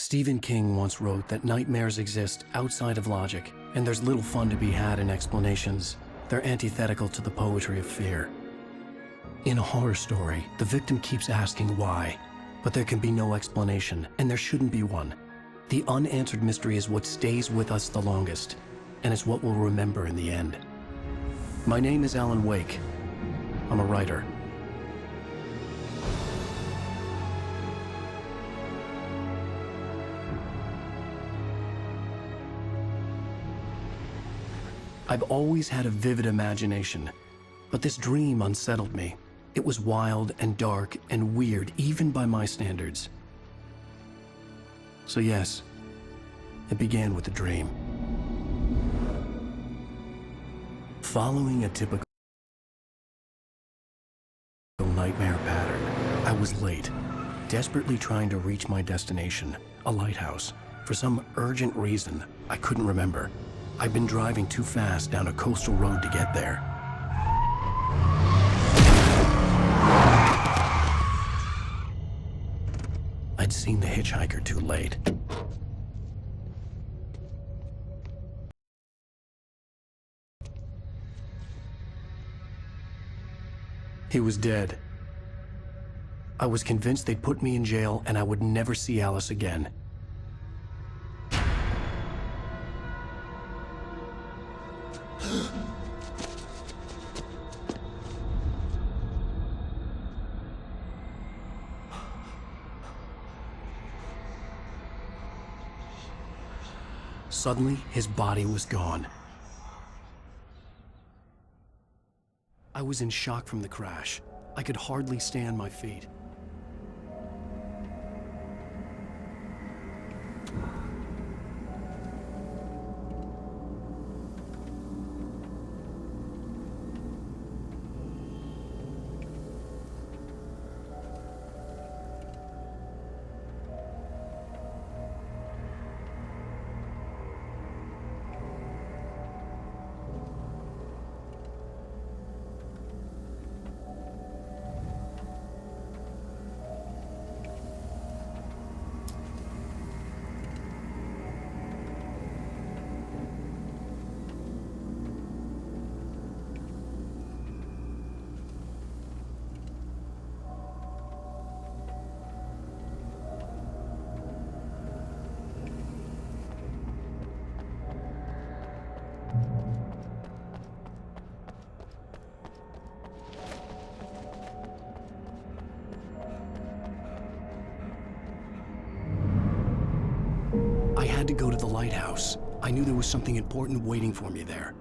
Stephen King once wrote that nightmares exist outside of logic, and there's little fun to be had in explanations. They're antithetical to the poetry of fear. In a horror story, the victim keeps asking why, but there can be no explanation, and there shouldn't be one. The unanswered mystery is what stays with us the longest, and it's what we'll remember in the end. My name is Alan Wake. I'm a writer. I've always had a vivid imagination, but this dream unsettled me. It was wild and dark and weird, even by my standards. So yes, it began with a dream. Following a typical nightmare pattern, I was late, desperately trying to reach my destination, a lighthouse. For some urgent reason, I couldn't remember. I'd been driving too fast down a coastal road to get there. I'd seen the hitchhiker too late. He was dead. I was convinced they'd put me in jail and I would never see Alice again. Suddenly, his body was gone. I was in shock from the crash. I could hardly stay on my feet. I had to go to the lighthouse. I knew there was something important waiting for me there.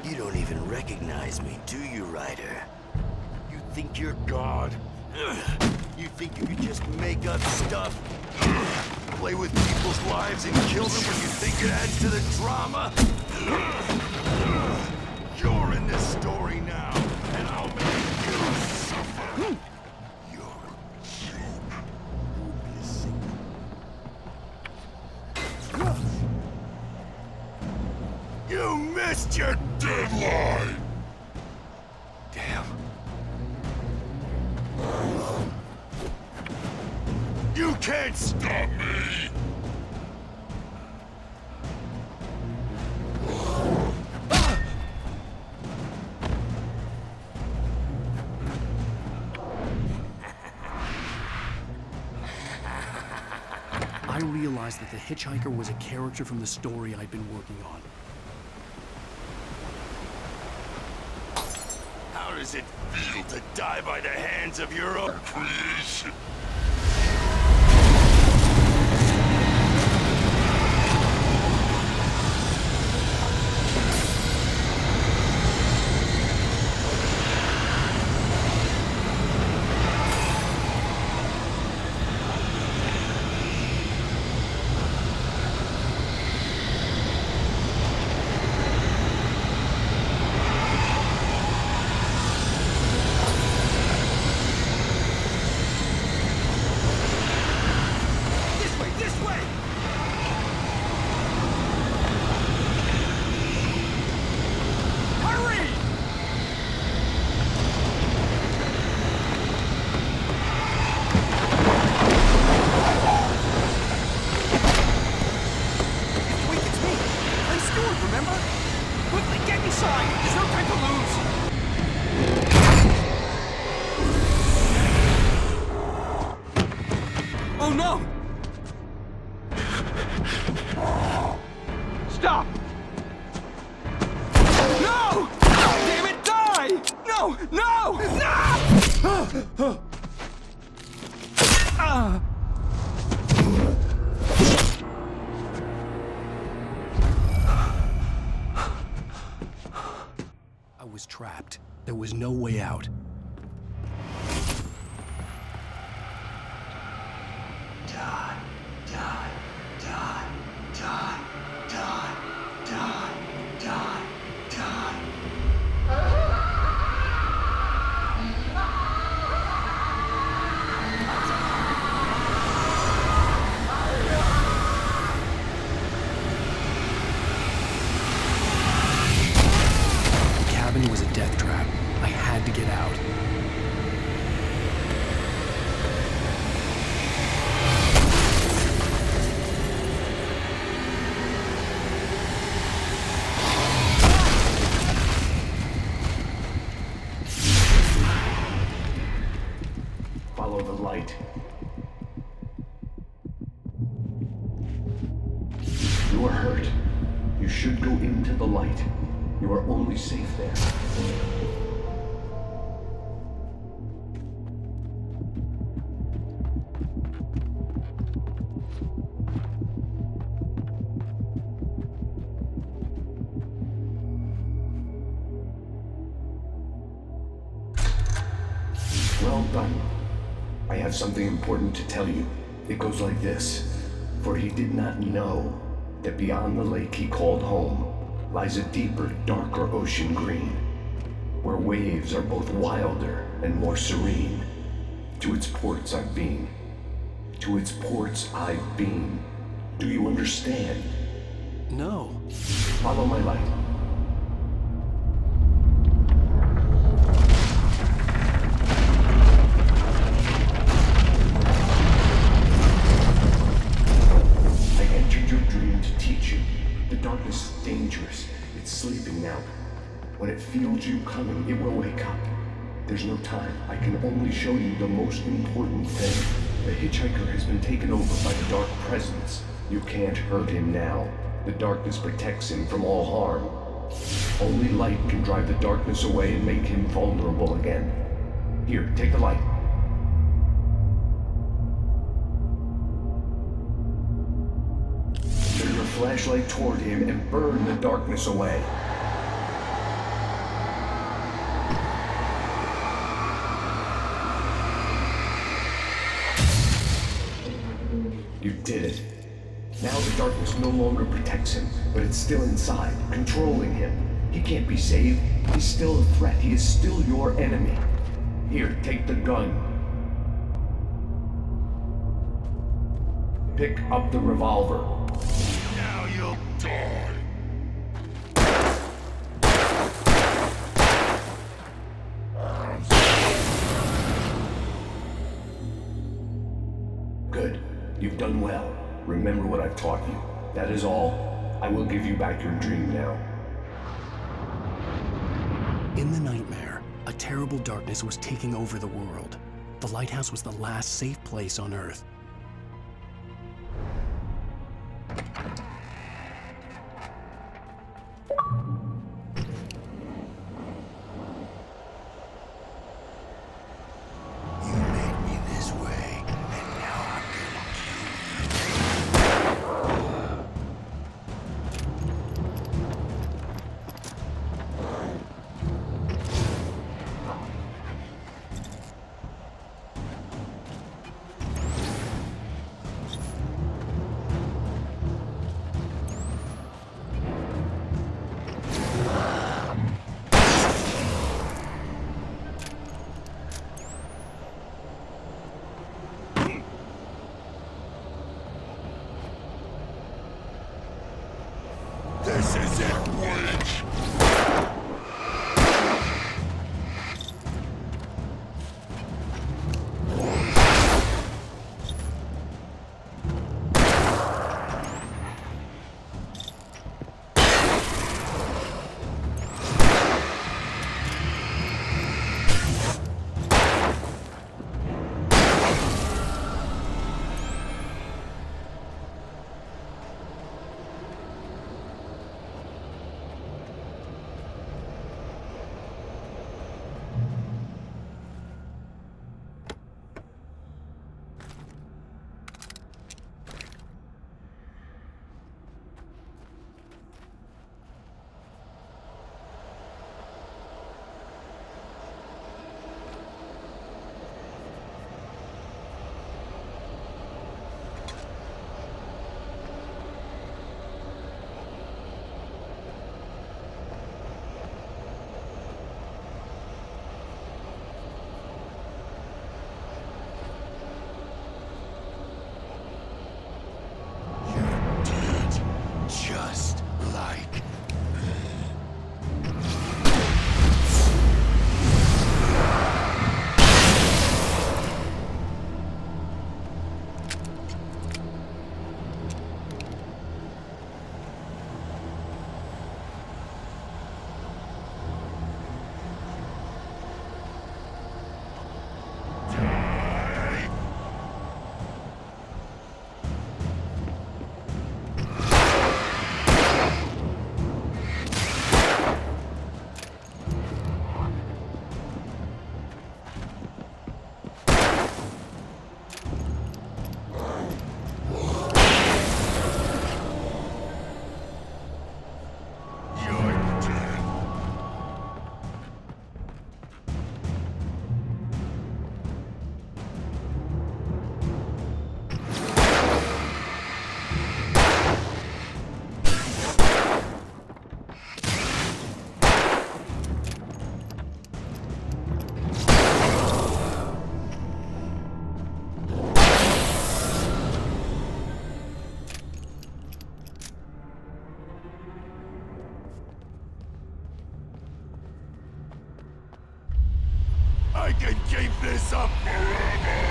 You don't even recognize me, do you, Ryder? You think you're God? You think you could just make up stuff? Play with people's lives and kill them when you think it adds to the drama? You're in this story now, and I'll make you suffer. You're a joke. You missed your deadline! Damn. You can't stop me! I realized that the hitchhiker was a character from the story I'd been working on. How does it feel to die by the hands of your own creation? Oh no! Stop! No! Damn it, die! No! No! No! I was trapped. There was no way out. Die, die, die, die, die, die, die, die. The cabin was a death trap. I had to get out. Follow the light. You are hurt. You should go into the light. You are only safe there. Well done. I have something important to tell you. It goes like this. For he did not know that beyond the lake he called home lies a deeper, darker ocean green, where waves are both wilder and more serene. To its ports I've been. To its ports I've been. Do you understand? No. Follow my light. I entered your dream to teach you. The darkness is dangerous. It's sleeping now. When it feels you coming, it will wake up. There's no time. I can only show you the most important thing. The hitchhiker has been taken over by the dark presence. You can't hurt him now. The darkness protects him from all harm. Only light can drive the darkness away and make him vulnerable again. Here, take the light. Turn your flashlight toward him and burn the darkness away. You did it. Now the darkness no longer protects him, but it's still inside, controlling him. He can't be saved. He's still a threat. He is still your enemy. Here, take the gun. Pick up the revolver. Now you'll die. Good. You've done well. Remember what I've taught you. That is all. I will give you back your dream now. In the nightmare, a terrible darkness was taking over the world. The lighthouse was the last safe place on Earth. You made me this way, and now I'm This is it, witch! this up forever!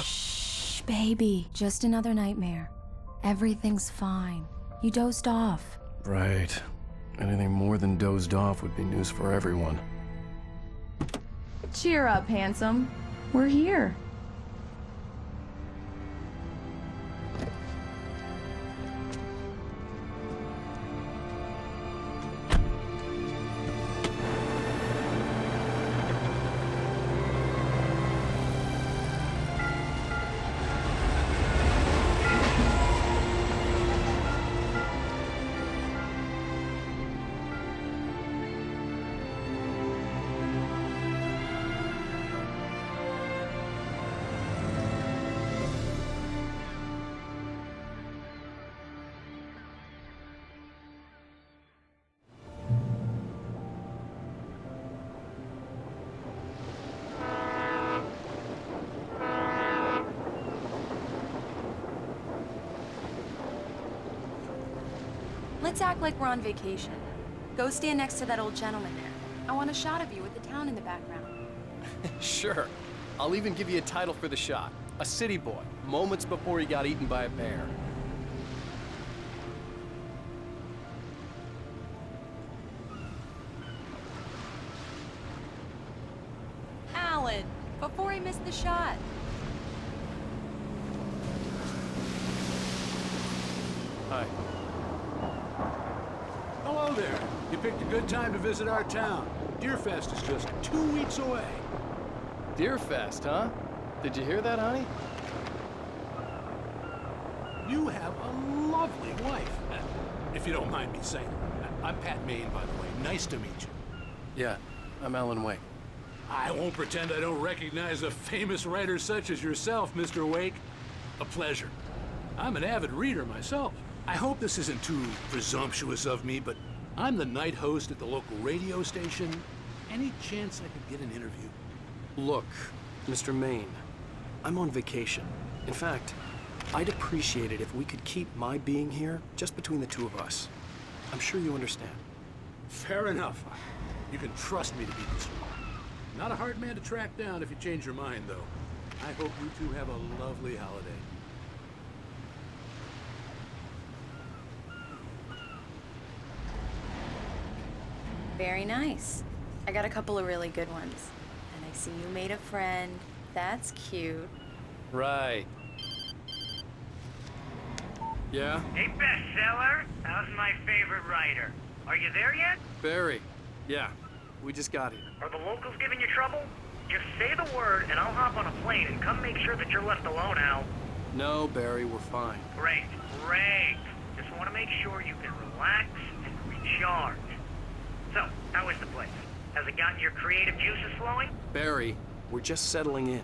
Shh, baby. Just another nightmare. Everything's fine. You dozed off. Right. Anything more than dozed off would be news for everyone. Cheer up, handsome. We're here. Let's act like we're on vacation. Go stand next to that old gentleman there. I want a shot of you with the town in the background. Sure. I'll even give you a title for the shot. A city boy, moments before he got eaten by a bear. Alan, before I miss the shot. Hi. Hello there. You picked a good time to visit our town. Deerfest is just 2 weeks away. Deerfest, huh? Did you hear that, honey? You have a lovely wife. If you don't mind me saying. I'm Pat Maine, by the way. Nice to meet you. Yeah, I'm Alan Wake. I won't pretend I don't recognize a famous writer such as yourself, Mr. Wake. A pleasure. I'm an avid reader myself. I hope this isn't too presumptuous of me, but I'm the night host at the local radio station. Any chance I could get an interview? Look, Mr. Maine, I'm on vacation. In fact, I'd appreciate it if we could keep my being here just between the two of us. I'm sure you understand. Fair enough. You can trust me to be discreet. Not a hard man to track down if you change your mind, though. I hope you two have a lovely holiday. Very nice. I got a couple of really good ones. And I see you made a friend. That's cute. Right. Yeah? Hey, bestseller. How's my favorite writer? Are you there yet? Barry. Yeah. We just got here. Are the locals giving you trouble? Just say the word and I'll hop on a plane and come make sure that you're left alone, Al. No, Barry, we're fine. Great, great. Just want to make sure you can relax and recharge. So, how is the place? Has it gotten your creative juices flowing? Barry, we're just settling in.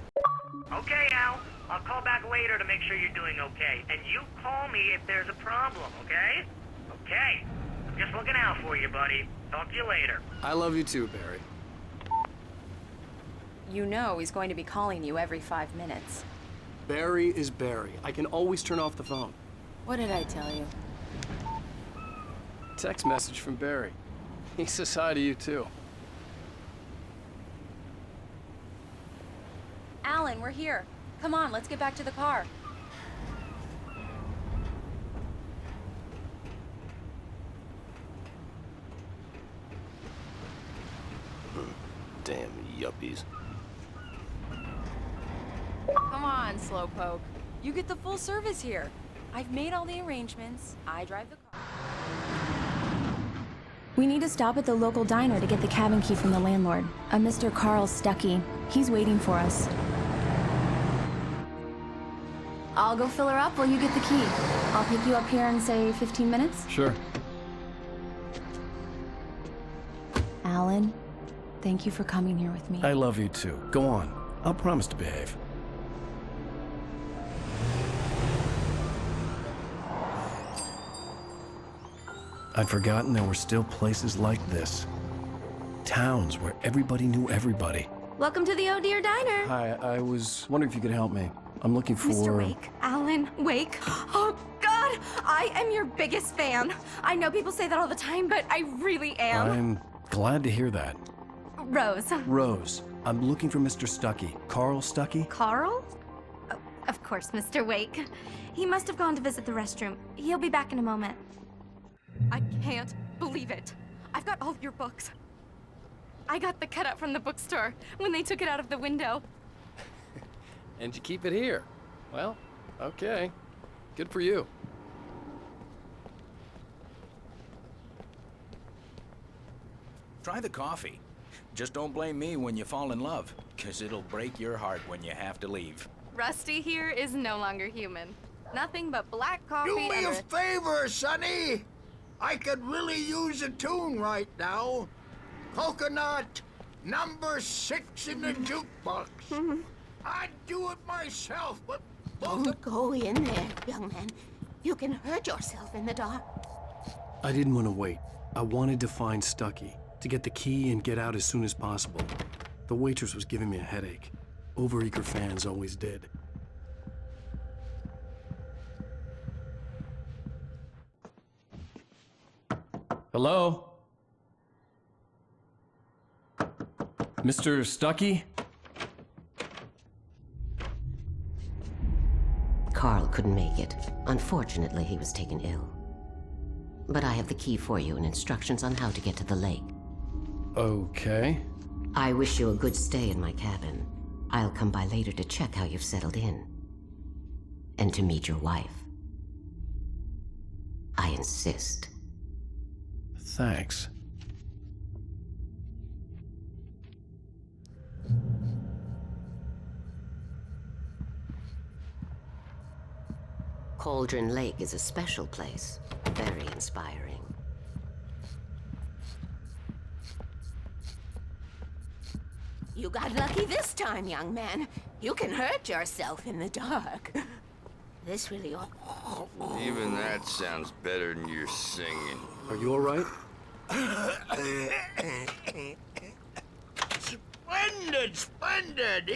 Okay, Al. I'll call back later to make sure you're doing okay. And you call me if there's a problem, okay? Okay. I'm just looking out for you, buddy. Talk to you later. I love you too, Barry. You know he's going to be calling you every 5 minutes. Barry is Barry. I can always turn off the phone. What did I tell you? Text message from Barry. He says hi to you, too. Alan, we're here. Come on, let's get back to the car. Damn yuppies. Come on, Slowpoke. You get the full service here. I've made all the arrangements. I drive the car. We need to stop at the local diner to get the cabin key from the landlord, a Mr. Carl Stuckey. He's waiting for us. I'll go fill her up while you get the key. I'll pick you up here in, say, 15 minutes? Sure. Alan, thank you for coming here with me. I love you too. Go on. I'll promise to behave. I'd forgotten there were still places like this. Towns where everybody knew everybody. Welcome to the Oh Dear Diner. Hi, I was wondering if you could help me. I'm looking for... Mr. Wake. Alan Wake. Oh, God! I am your biggest fan. I know people say that all the time, but I really am. I'm glad to hear that. Rose. Rose, I'm looking for Mr. Stuckey. Carl Stuckey? Carl? Oh, of course, Mr. Wake. He must have gone to visit the restroom. He'll be back in a moment. I can't believe it. I've got all your books. I got the cutout from the bookstore when they took it out of the window. And you keep it here. Well, okay. Good for you. Try the coffee. Just don't blame me when you fall in love, 'cause it'll break your heart when you have to leave. Rusty here is no longer human. Nothing but black coffee Do me and a favor, Sonny. I could really use a tune right now. Coconut, number 6 in the jukebox. I'd do it myself, but both Don't go in there, young man. You can hurt yourself in the dark. I didn't want to wait. I wanted to find Stuckey, to get the key and get out as soon as possible. The waitress was giving me a headache. Overeager fans always did. Hello? Mr. Stuckey? Carl couldn't make it. Unfortunately, he was taken ill. But I have the key for you and instructions on how to get to the lake. Okay. I wish you a good stay in my cabin. I'll come by later to check how you've settled in. And to meet your wife. I insist. Thanks. Cauldron Lake is a special place. Very inspiring. You got lucky this time, young man. You can hurt yourself in the dark. This really... Even that sounds better than your singing. Are you all right? Splendid, splendid!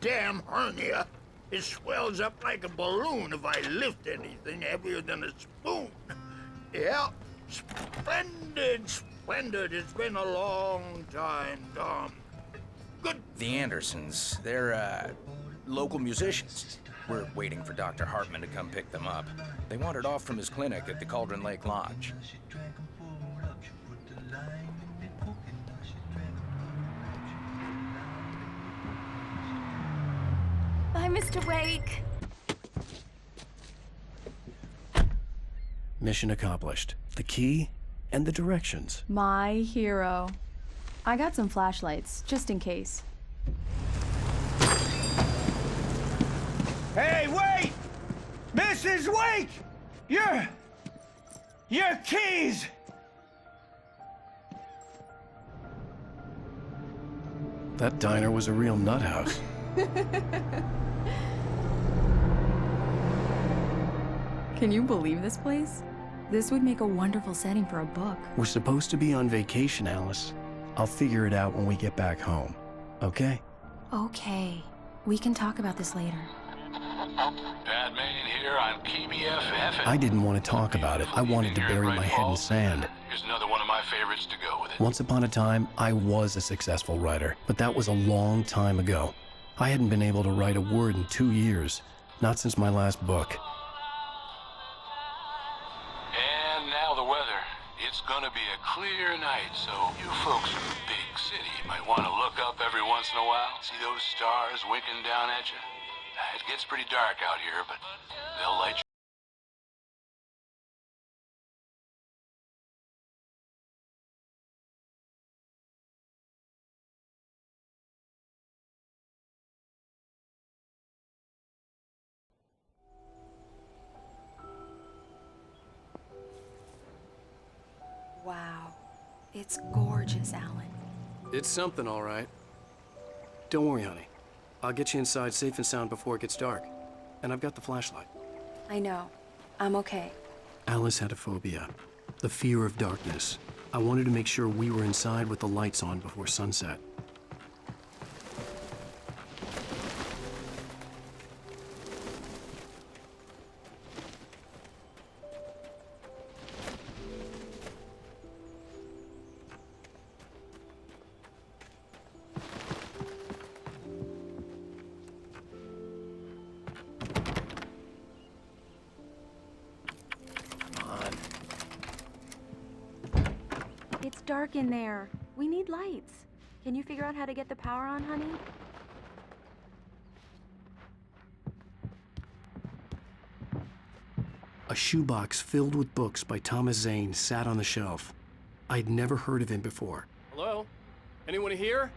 Damn hernia. It swells up like a balloon if I lift anything heavier than a spoon. Yeah, splendid, splendid. It's been a long time, Tom. Good. The Andersons, they're, local musicians. We're waiting for Dr. Hartman to come pick them up. They wandered off from his clinic at the Cauldron Lake Lodge. Bye, Mr. Wake. Mission accomplished. The key and the directions. My hero. I got some flashlights, just in case. Hey, wait! Mrs. Wake! Your keys! That diner was a real nut house. Can you believe this place? This would make a wonderful setting for a book. We're supposed to be on vacation, Alice. I'll figure it out when we get back home. Okay? Okay. We can talk about this later. Bad man here on KBFF. I didn't want to talk about it. I wanted to bury my head in sand. Here's another one of my favorites to go with it. Once upon a time, I was a successful writer, but that was a long time ago. I hadn't been able to write a word in 2 years, not since my last book. And now the weather. It's gonna be a clear night, so you folks in the big city might want to look up every once in a while, see those stars winking down at you. It gets pretty dark out here, but they'll light you. Wow. It's gorgeous, Alan. It's something, all right. Don't worry, honey. I'll get you inside safe and sound before it gets dark. And I've got the flashlight. I know. I'm okay. Alice had a phobia, the fear of darkness. I wanted to make sure we were inside with the lights on before sunset. It's dark in there. We need lights. Can you figure out how to get the power on, honey? A shoebox filled with books by Thomas Zane sat on the shelf. I'd never heard of him before. Hello? Anyone here?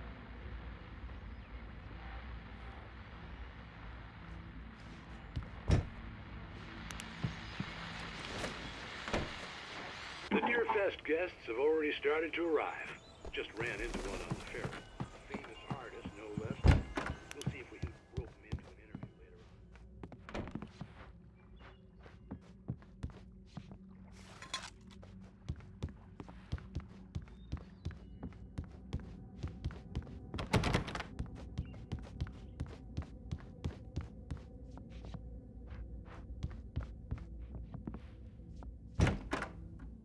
The Deerfest guests have already started to arrive. Just ran into one on the ferry. Famous artist, no less. We'll see if we can rope him into an interview later on.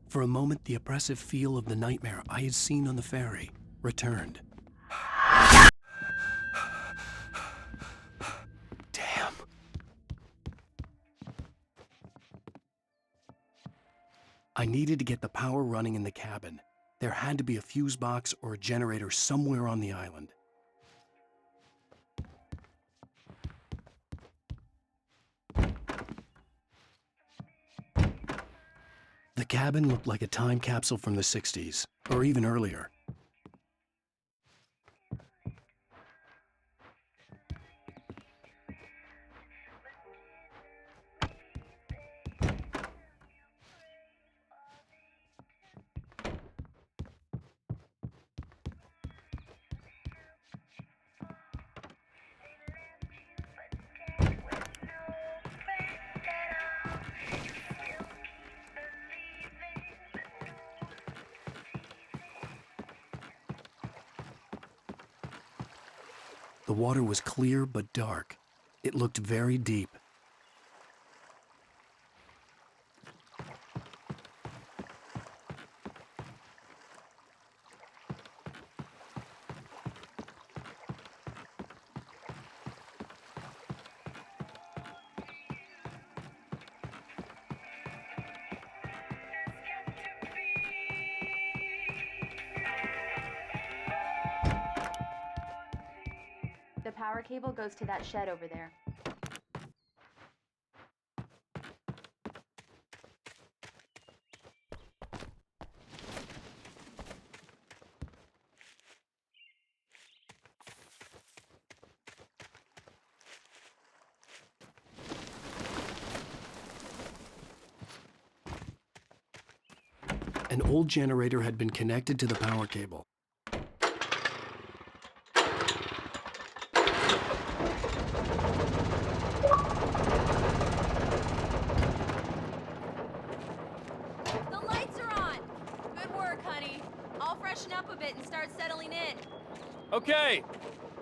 For a moment, the oppressive feel of the nightmare I had seen on the ferry returned. Damn. I needed to get the power running in the cabin. There had to be a fuse box or a generator somewhere on the island. The cabin looked like a time capsule from the 60s, or even earlier. The water was clear but dark. It looked very deep. The power cable goes to that shed over there. An old generator had been connected to the power cable. The lights are on! Good work, honey. I'll freshen up a bit and start settling in. Okay,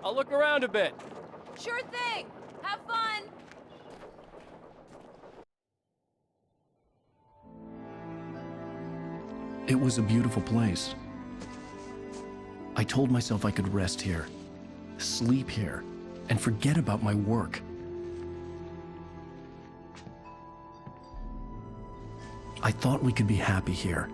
I'll look around a bit. Sure thing! Have fun! It was a beautiful place. I told myself I could rest here, sleep here, and forget about my work. I thought we could be happy here.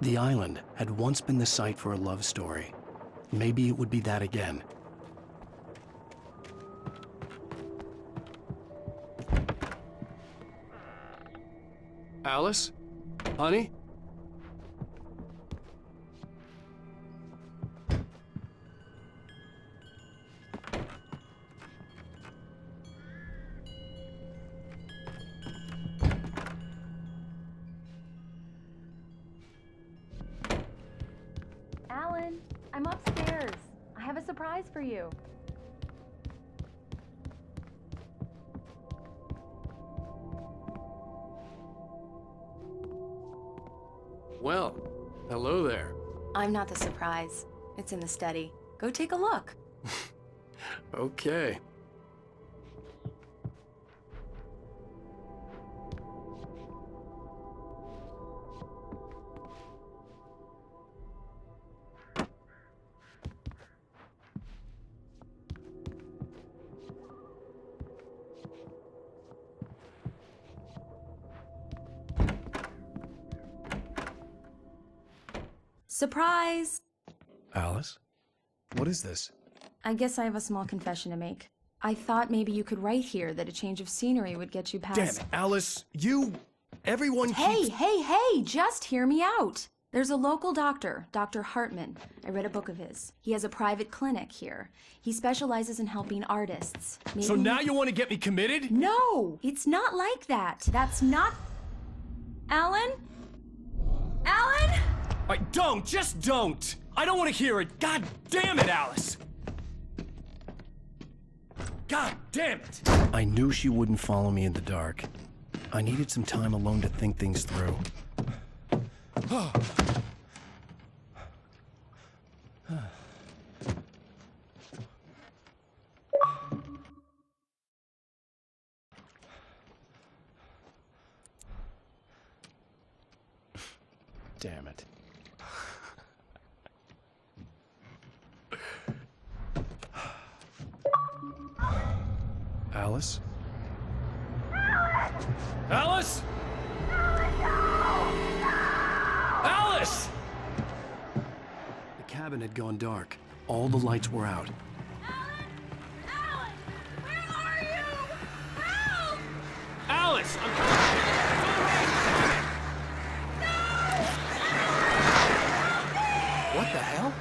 The island had once been the site for a love story. Maybe it would be that again. Alice? Honey? Alan, I'm upstairs. I have a surprise for you. Well, hello there. I'm not the surprise. It's in the study. Go take a look. Okay. Surprise! Alice? What is this? I guess I have a small confession to make. I thought maybe you could write here that a change of scenery would get you past— Damn it, Alice! Everyone Hey, keeps— hey, just hear me out! There's a local doctor, Dr. Hartman. I read a book of his. He has a private clinic here. He specializes in helping artists. Maybe— So now you want to get me committed? No! It's not like that. That's not— Alan? Alan? Just don't! I don't want to hear it! God damn it, Alice! God damn it! I knew she wouldn't follow me in the dark. I needed some time alone to think things through. Damn it. Alice? Alice? Alice! The cabin had gone dark. All the lights were out. Alice! What the hell?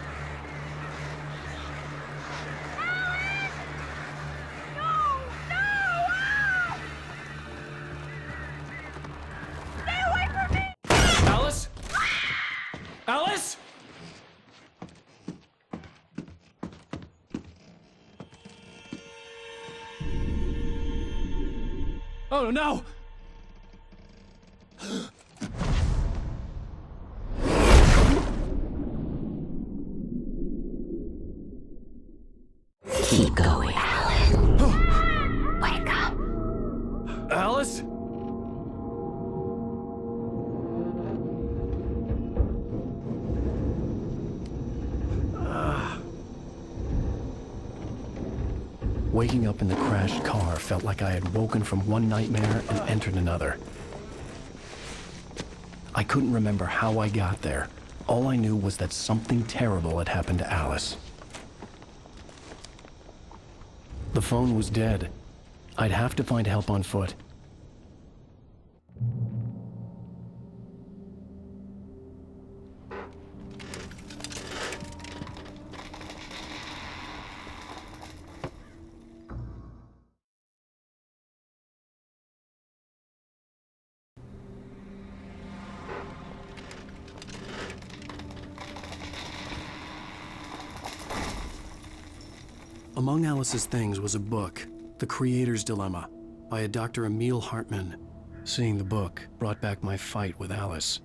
Alice? Alice? Oh no! Keep going, Alan. Wake up. Alice? Waking up in the crashed car felt like I had woken from one nightmare and entered another. I couldn't remember how I got there. All I knew was that something terrible had happened to Alice. The phone was dead. I'd have to find help on foot. Among Alice's things was a book, The Creator's Dilemma, by a Dr. Emil Hartman. Seeing the book brought back my fight with Alice.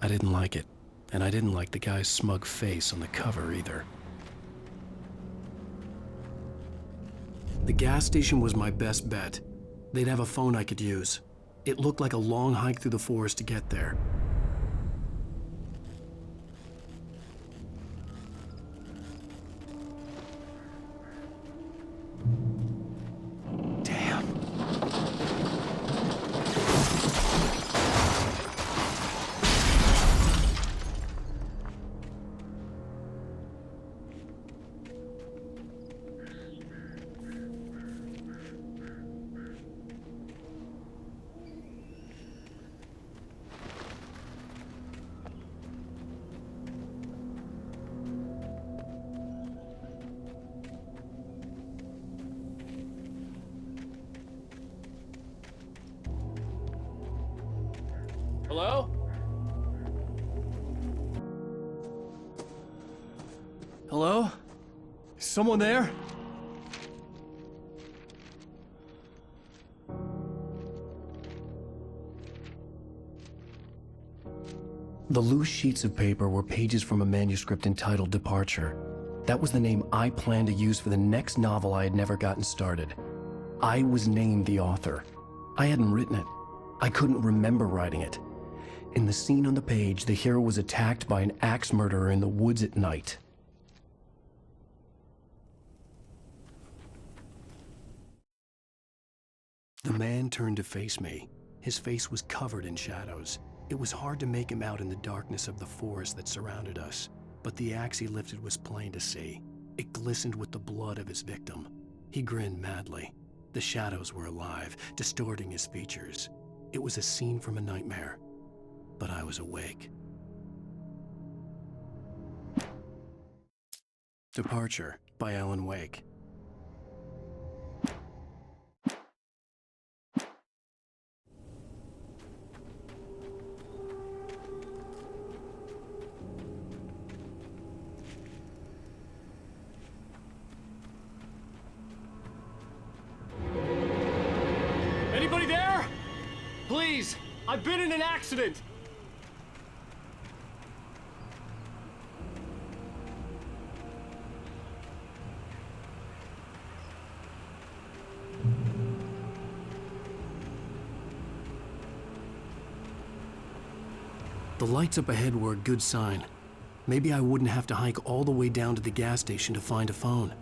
I didn't like it, and I didn't like the guy's smug face on the cover either. The gas station was my best bet. They'd have a phone I could use. It looked like a long hike through the forest to get there. Hello? Hello? Is someone there? The loose sheets of paper were pages from a manuscript entitled Departure. That was the name I planned to use for the next novel I had never gotten started. I was named the author. I hadn't written it. I couldn't remember writing it. In the scene on the page, the hero was attacked by an axe murderer in the woods at night. The man turned to face me. His face was covered in shadows. It was hard to make him out in the darkness of the forest that surrounded us, but the axe he lifted was plain to see. It glistened with the blood of his victim. He grinned madly. The shadows were alive, distorting his features. It was a scene from a nightmare, but I was awake. Departure by Alan Wake. Anybody there? Please, I've been in an accident. The lights up ahead were a good sign. Maybe I wouldn't have to hike all the way down to the gas station to find a phone.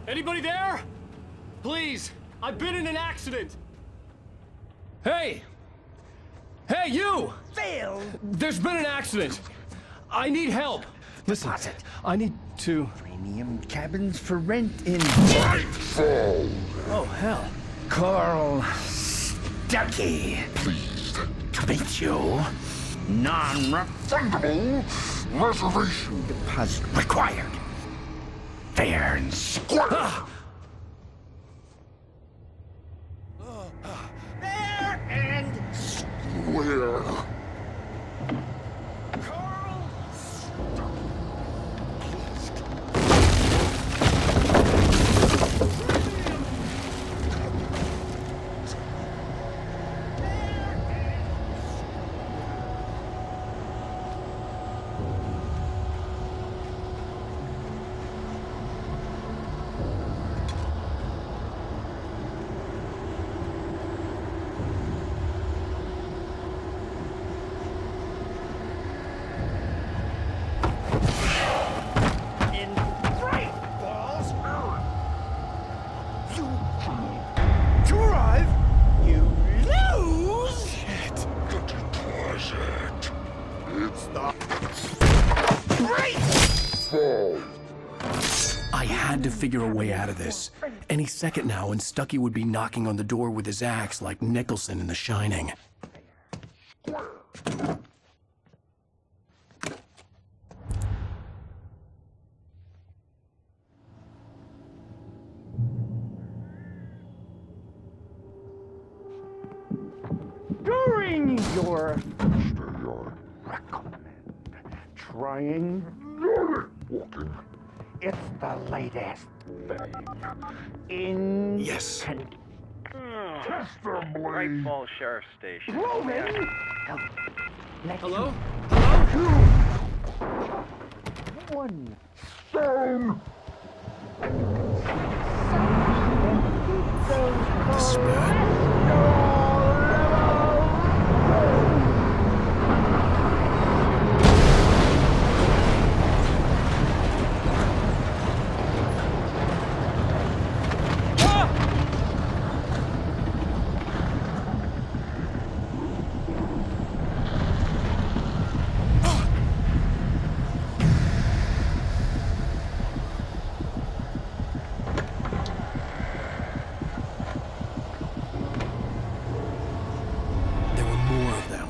Anybody there? Please, I've been in an accident. Hey! Hey, you! Phil! There's been an accident. I need help. Listen, I need to... Premium cabins for rent in... Oh, hell. Carl Stuckey. Pleased to meet you. Non-refundable reservation deposit required. Fair and square. Fair and Square. in great balls. You drive, you lose. Shit. The deposit. It's the Great fall. I had to figure a way out of this. Any second now, and Stuckey would be knocking on the door with his axe like Nicholson in The Shining. your recommend trying walking. It's the latest thing in Yes. Testimony. Falls Sheriff Station. Hello? One stone. There were more of them.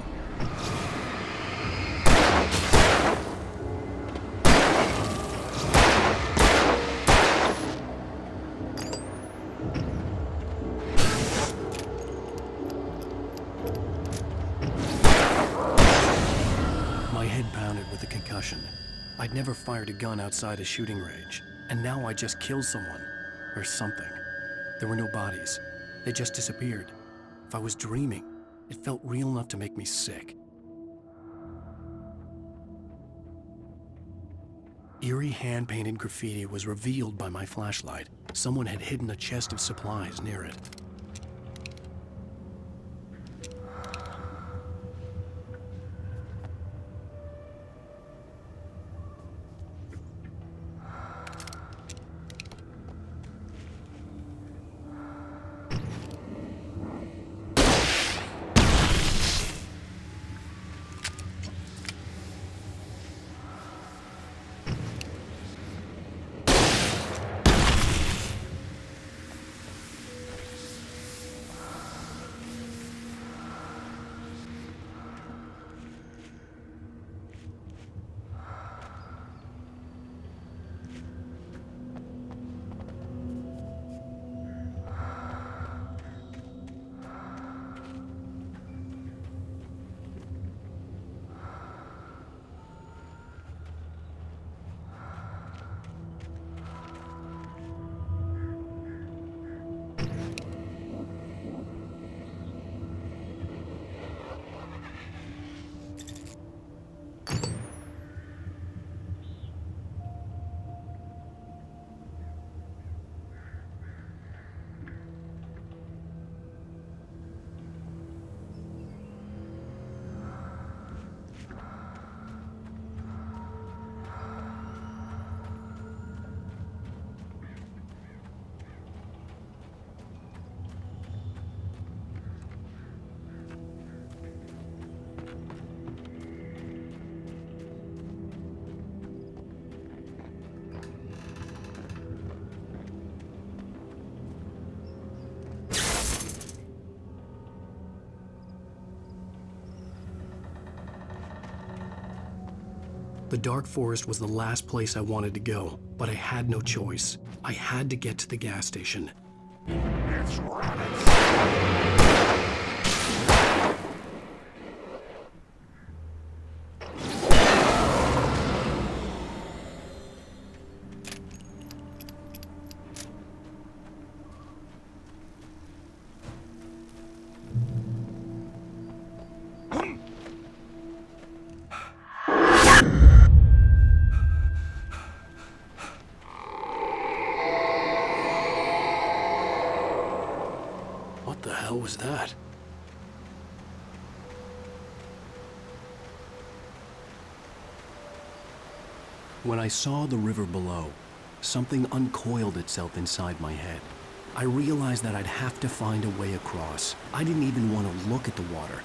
My head pounded with the concussion. I'd never fired a gun outside a shooting range, and now I just killed someone. Or something. There were no bodies. They just disappeared. If I was dreaming, it felt real enough to make me sick. Eerie hand-painted graffiti was revealed by my flashlight. Someone had hidden a chest of supplies near it. The dark forest was the last place I wanted to go, but I had no choice. I had to get to the gas station. It's rabbits. What the hell was that? When I saw the river below, something uncoiled itself inside my head. I realized that I'd have to find a way across. I didn't even want to look at the water.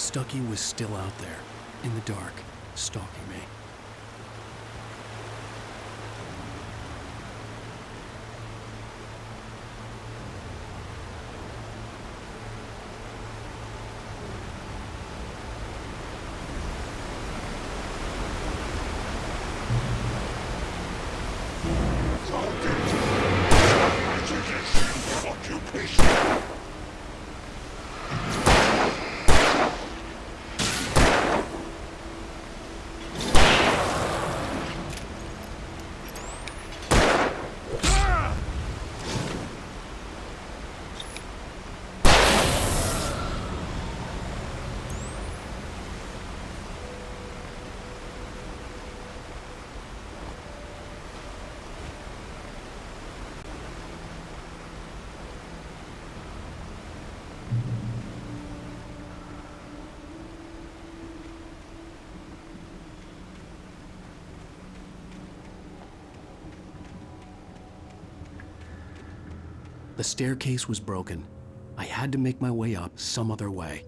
Stucky was still out there, in the dark, stalking me. The staircase was broken. I had to make my way up some other way.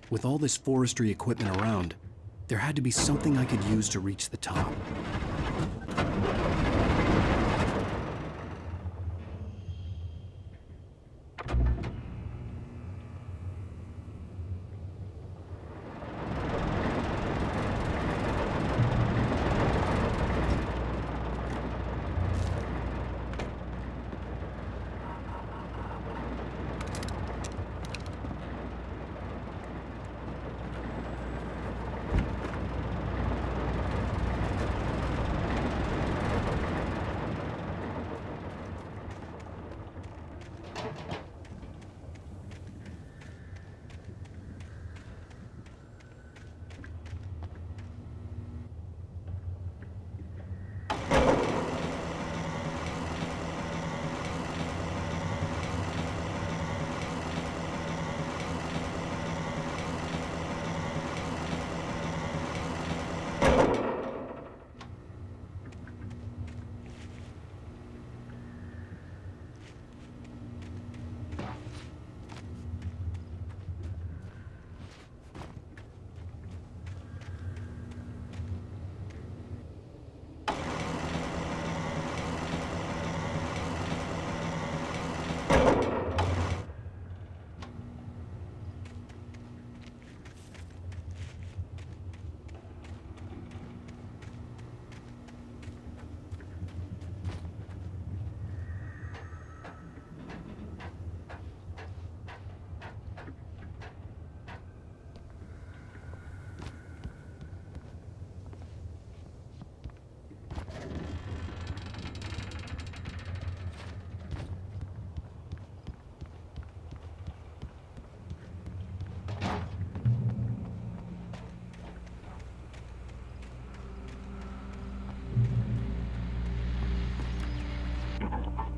With all this forestry equipment around, there had to be something I could use to reach the top.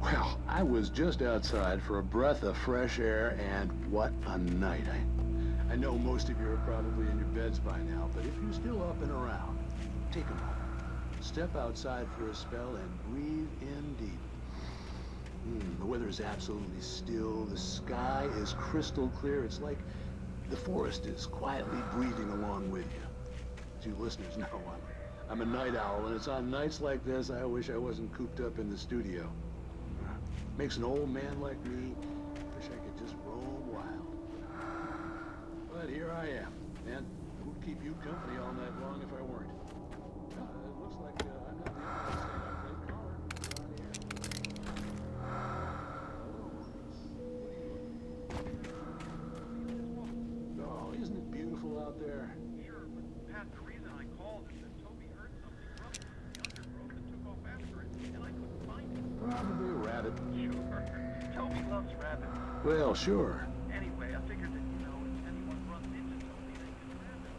Well, I was just outside for a breath of fresh air, and what a night. I know most of you are probably in your beds by now, but if you're still up and around, take a moment. Step outside for a spell and breathe in deep. The weather is absolutely still. The sky is crystal clear. It's like the forest is quietly breathing along with you. As you listeners know, I'm a night owl, and it's on nights like this I wish I wasn't cooped up in the studio. Makes an old man like me wish I could just roam wild. But here I am, and who'd keep you company all night long if I weren't? It looks like I'm not the only late caller around here. Oh, isn't it beautiful out there? Sure, but Pat, the reason I called is that Toby heard something from the undergrowth and took off after it, and I couldn't find it. Probably a rabbit. Sure. Toby loves rabbits. Well, sure. Anyway, I figured that, if anyone runs into Toby, they can grab him.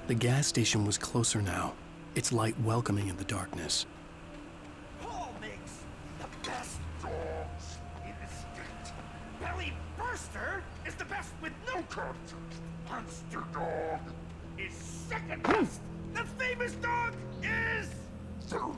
The gas station was closer now, its light welcoming in the darkness. Paul makes the best dogs in the state. Belly Burster is the best with no contest. Monster Dog is second best. The famous dog is third.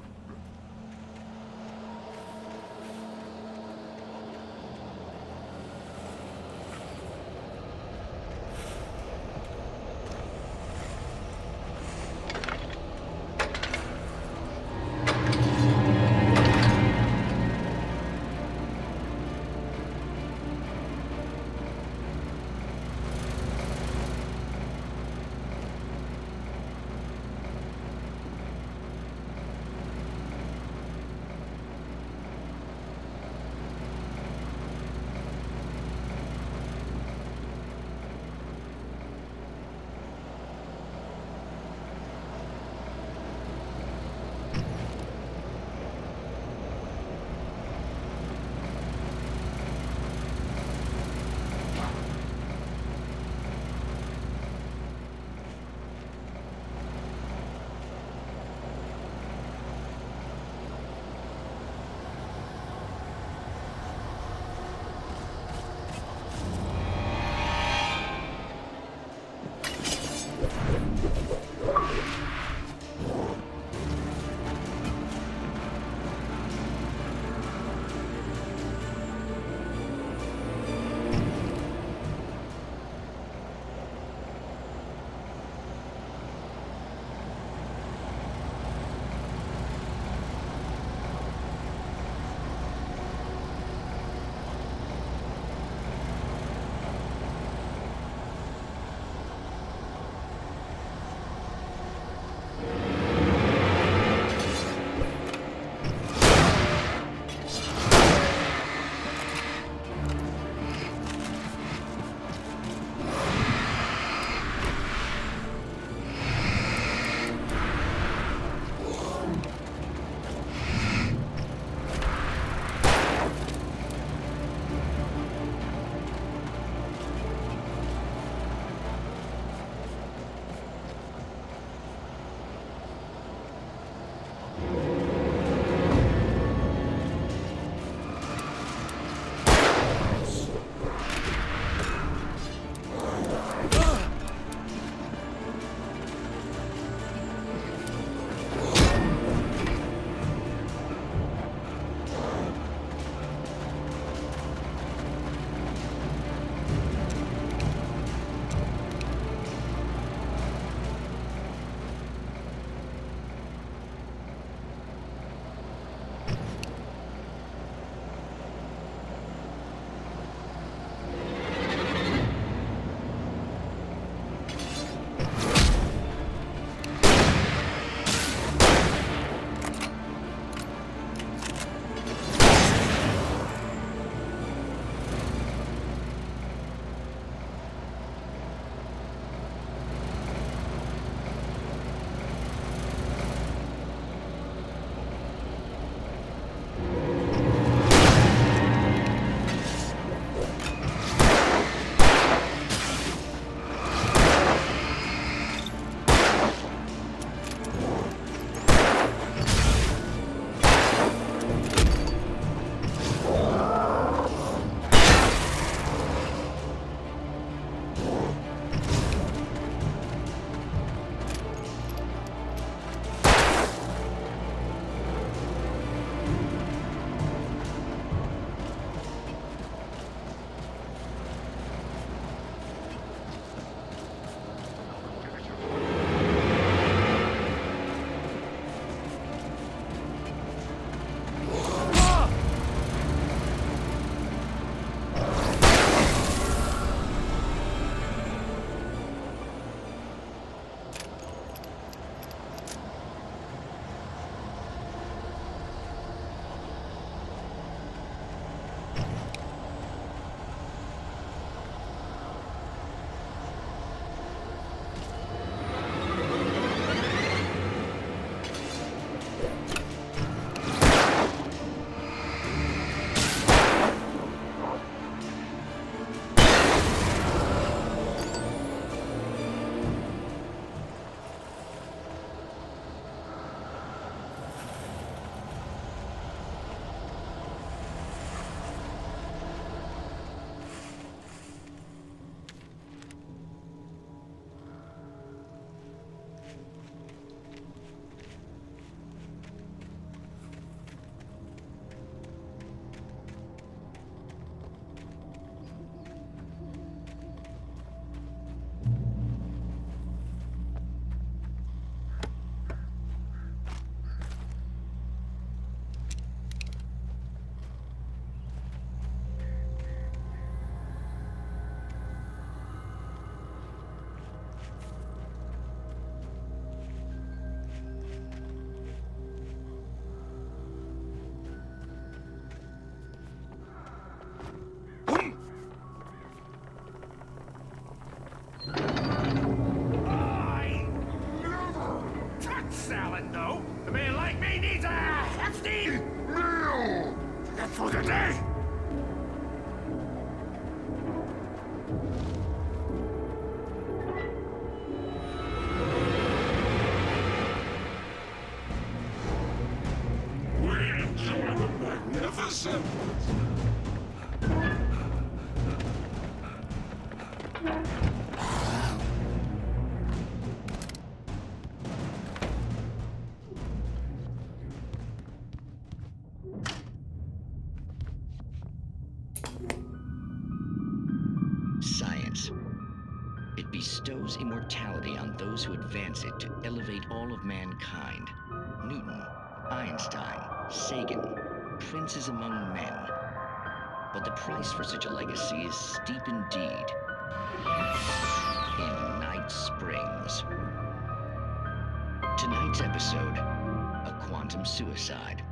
Deputy! We enjoy the magnificent! Science. It bestows immortality on those who advance it to elevate all of mankind. Newton, Einstein, Sagan, princes among men. But the price for such a legacy is steep indeed. In Night Springs. Tonight's episode, a quantum suicide.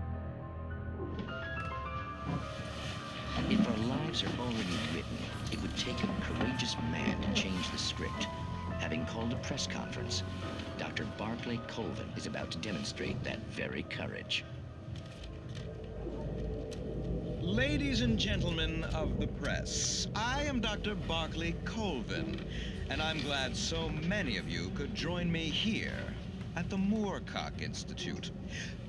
If our lives are already written, it would take a courageous man to change the script. Having called a press conference, Dr. Barclay Colvin is about to demonstrate that very courage. Ladies and gentlemen of the press, I am Dr. Barclay Colvin, and I'm glad so many of you could join me here at the Moorcock Institute.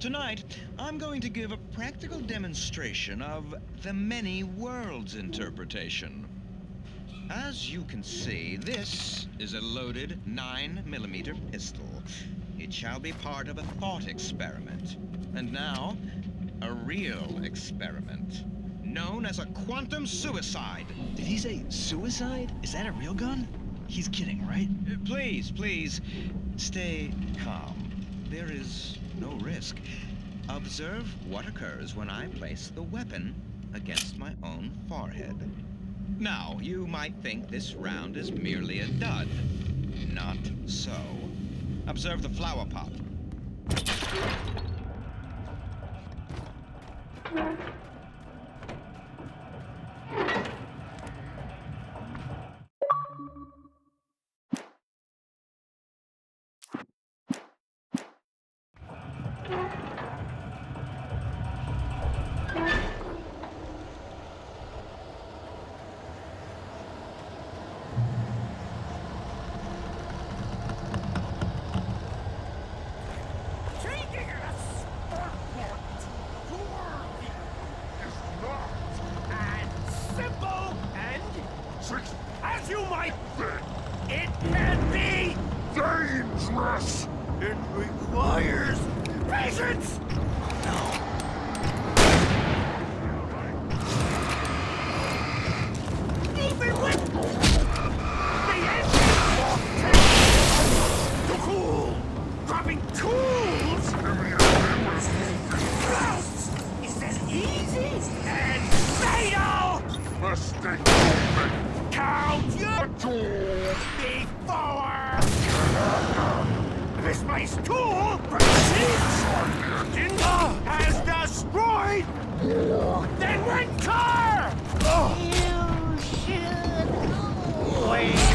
Tonight, I'm going to give a practical demonstration of the many worlds interpretation. As you can see, this is a loaded 9mm pistol. It shall be part of a thought experiment. And now, a real experiment, known as a quantum suicide. Did he say suicide? Is that a real gun? He's kidding, right? Please, stay calm. There is no risk. Observe what occurs when I place the weapon against my own forehead. Now, you might think this round is merely a dud. Not so. Observe the flower pot. As you might think, it can be dangerous. It requires patience. Even with the engine to cool, dropping tools. Clouds is as easy and fatal. Mistake. Count your tool before misplaced tool proceeds has destroyed then one car. You should wait.